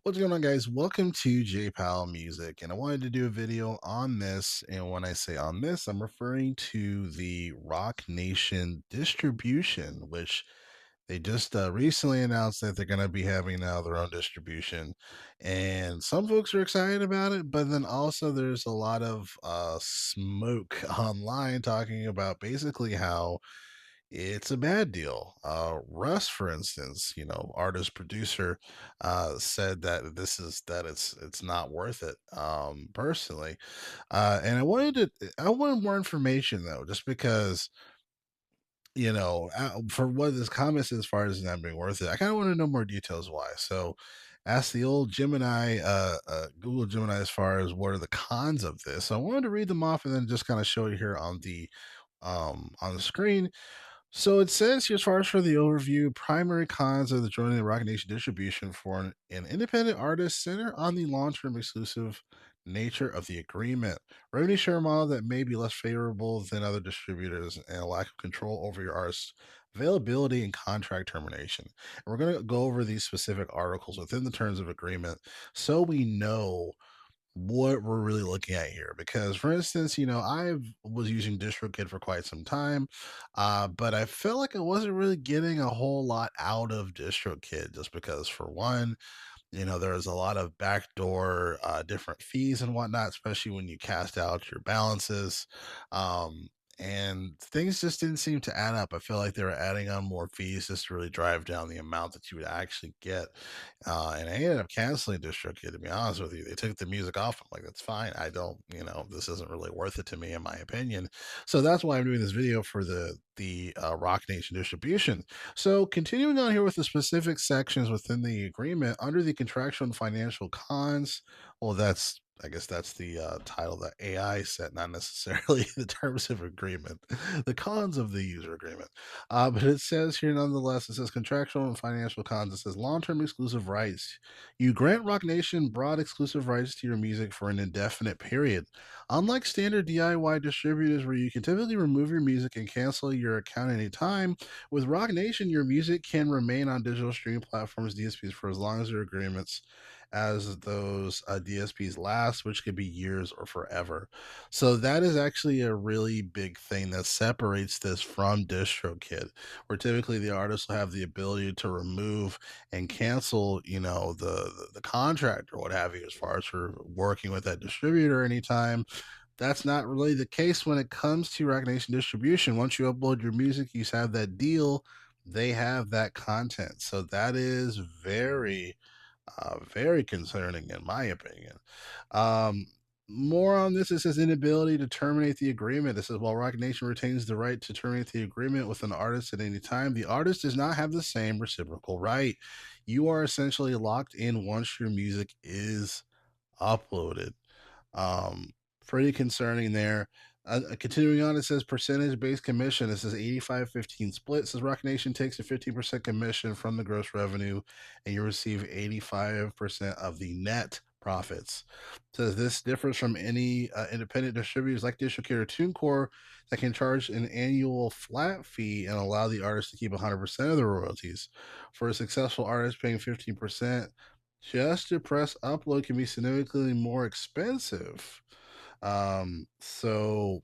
What's going on, guys? Welcome to J Powell Music, and I wanted to do a video on this. And when I say on this, I'm referring to the Rocnation distribution, which they just recently announced that they're going to be having now their own distribution. And some folks are excited about it, but then also there's a lot of smoke online talking about basically how it's a bad deal. Russ, for instance, artist producer, said that it's not worth it. Personally, and I wanted more information though, just because for what this comment says as far as not being worth it. I kind of want to know more details why. So, ask the old Gemini, Google Gemini, as far as what are the cons of this. So I wanted to read them off and then just kind of show you here on the screen. So it says here, as far as for the overview, primary cons of the joining the Rock Nation distribution for an independent artist center on the long-term exclusive nature of the agreement, revenue share model that may be less favorable than other distributors, and a lack of control over your artist's availability and contract termination. And we're going to go over these specific articles within the terms of agreement so we know what we're really looking at here. Because, for instance, I was using DistroKid for quite some time, but I felt like I wasn't really getting a whole lot out of DistroKid, just because, for one, there's a lot of backdoor different fees and whatnot, especially when you cast out your balances. Um, and things just didn't seem to add up. I feel like they were adding on more fees just to really drive down the amount that you would actually get. And I ended up canceling DistroKid, to be honest with you. They took the music off. I'm like, that's fine. I don't, this isn't really worth it to me, in my opinion. So that's why I'm doing this video for the Rock Nation distribution. So, continuing on here with the specific sections within the agreement, under the contractual and financial cons, well, I guess that's the title that AI set, not necessarily the terms of agreement, the cons of the user agreement. But it says here, nonetheless, it says contractual and financial cons. It says long term exclusive rights. You grant Rock Nation broad exclusive rights to your music for an indefinite period. Unlike standard DIY distributors where you can typically remove your music and cancel your account anytime, with Rock Nation, your music can remain on digital streaming platforms, DSPs, for as long as their agreements as those DSPs last, which could be years or forever. So that is actually a really big thing that separates this from DistroKid, where typically the artist will have the ability to remove and cancel, the contract or what have you, as far as for working with that distributor anytime. That's not really the case when it comes to Rock Nation distribution. Once you upload your music, you have that deal, they have that content. So that is very concerning, in my opinion. Um, More on this, it says inability to terminate the agreement. It says while Rock Nation retains the right to terminate the agreement with an artist at any time, the artist does not have the same reciprocal right. You are essentially locked in once your music is uploaded. Um, Pretty concerning there. Continuing on, it says percentage based commission. It says 85-15 split. It says Rock Nation takes a 15% commission from the gross revenue, and you receive 85% of the net profits. It says this differs from any independent distributors like DistroKid or TuneCore that can charge an annual flat fee and allow the artist to keep 100% of the royalties. For a successful artist, paying 15% just to press upload can be significantly more expensive. So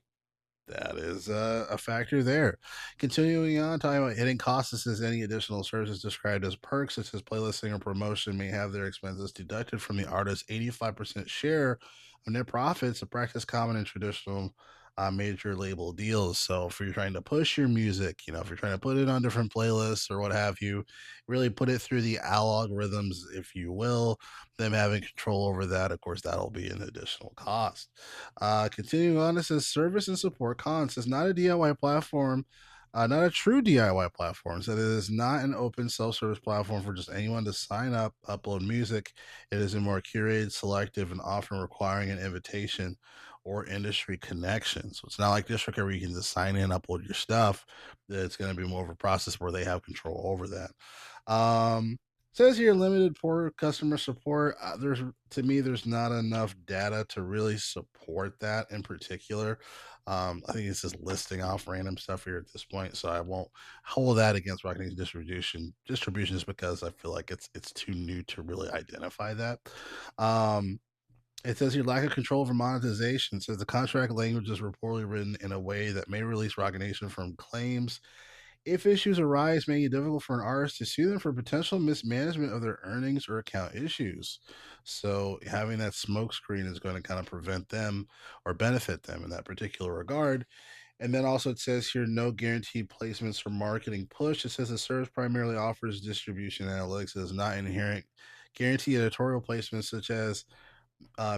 that is a factor there. Continuing on, talking about hitting costs, this is any additional services described as perks, such as playlisting or promotion, may have their expenses deducted from the artist's 85% share of net profits, a practice common in traditional major label deals. So if you're trying to push your music, if you're trying to put it on different playlists or what have you, really put it through the algorithms, if you will, them having control over that, of course, that'll be an additional cost. Continuing on, it says service and support cons. It's not a DIY platform, not a true DIY platform. So it is not an open self-service platform for just anyone to sign up, upload music. It is a more curated, selective, and often requiring an invitation or industry connection. So it's not like DistroKid where you can just sign in, upload your stuff. It's going to be more of a process where they have control over that. Says here limited poor customer support. There's to me, there's not enough data to really support that in particular. I think it's just listing off random stuff here at this point, so I won't hold that against Rocnation distribution just because I feel like it's too new to really identify that. Um, it says here lack of control over monetization. It says the contract language is reportedly written in a way that may release Rocnation from claims. If issues arise, making it difficult for an artist to sue them for potential mismanagement of their earnings or account issues. So having that smokescreen is going to kind of prevent them or benefit them in that particular regard. And then also it says here no guaranteed placements or marketing push. It says the service primarily offers distribution analytics. It does not inherent guarantee editorial placements such as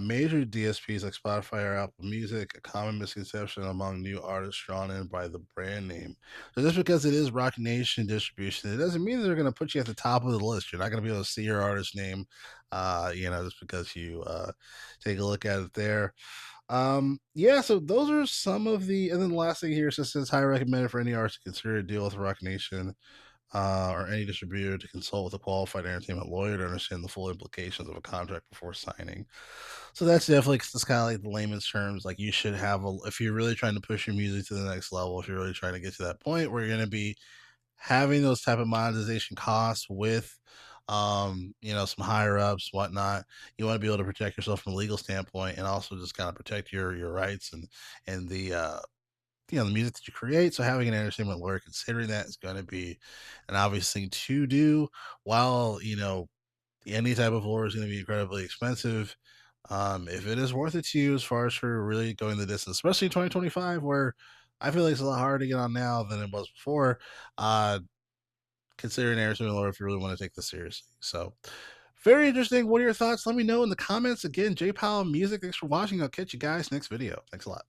major DSPs like Spotify or Apple Music, a common misconception among new artists drawn in by the brand name. So just because it is Rock Nation distribution, it doesn't mean they're going to put you at the top of the list. You're not going to be able to see your artist name, just because you take a look at it there. Yeah, so those are some of the, and then the last thing here says highly recommended for any artist to consider a deal with Rock Nation or any distributor to consult with a qualified entertainment lawyer to understand the full implications of a contract before signing. So that's definitely just kind of like the layman's terms. Like you should have a, if you're really trying to push your music to the next level, if you're really trying to get to that point where you're going to be having those type of monetization costs with, some higher ups, whatnot, you want to be able to protect yourself from a legal standpoint and also just kind of protect your rights and the music that you create. So having an entertainment lawyer considering that is going to be an obvious thing to do. While any type of lure is going to be incredibly expensive. If it is worth it to you, as far as for really going the distance, especially in 2025, where I feel like it's a lot harder to get on now than it was before. Uh, consider an entertainment lure if you really want to take this seriously. So, very interesting. What are your thoughts? Let me know in the comments. Again, J Powell Music. Thanks for watching. I'll catch you guys next video. Thanks a lot.